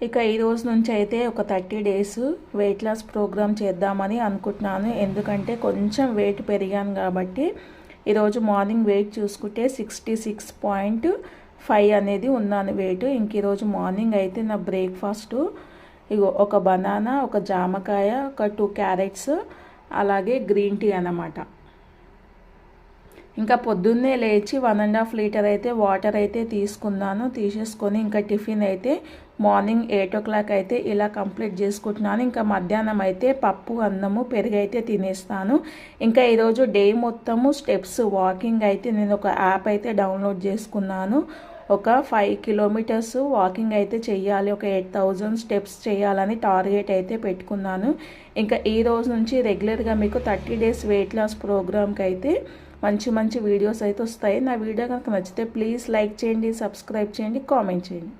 ఇక ఈ రోజు నుంచి అయితే ఒక 30 డేస్ వెయిట్ లాస్ ప్రోగ్రామ్ చేద్దామని అనుకుంటున్నాను. ఎందుకంటే కొంచెం వెయిట్ పెరిగాను కాబట్టి ఈరోజు మార్నింగ్ వెయిట్ చూసుకుంటే 66.5 అనేది ఉన్నాను వెయిట్. ఇంక ఈరోజు మార్నింగ్ అయితే నా బ్రేక్ఫాస్ట్ ఇగో ఒక బనానా, ఒక జామకాయ, ఒక 2 క్యారెట్స్, అలాగే గ్రీన్ టీ అన్నమాట. ఇంకా పొద్దున్నే లేచి 1.5 లీటర్ అయితే వాటర్ అయితే తీసుకున్నాను. తీసేసుకొని ఇంకా టిఫిన్ అయితే మార్నింగ్ 8 o'clock అయితే ఇలా కంప్లీట్ చేసుకుంటున్నాను. ఇంకా మధ్యాహ్నం అయితే పప్పు, అన్నము, పెరుగు అయితే తినేస్తాను. ఇంకా ఈరోజు డే మొత్తము స్టెప్స్ వాకింగ్ అయితే నేను ఒక యాప్ అయితే డౌన్లోడ్ చేసుకున్నాను. ఒక 5 kilometers వాకింగ్ అయితే చెయ్యాలి, ఒక 8,000 స్టెప్స్ చేయాలని టార్గెట్ అయితే పెట్టుకున్నాను. ఇంకా ఈ రోజు నుంచి రెగ్యులర్గా మీకు 30 డేస్ వెయిట్ లాస్ ప్రోగ్రామ్కి అయితే మంచి మంచి వీడియోస్ అయితే వస్తాయి. నా వీడియో కనుక నచ్చితే ప్లీజ్ లైక్ చేయండి, సబ్స్క్రైబ్ చేయండి, కామెంట్ చేయండి.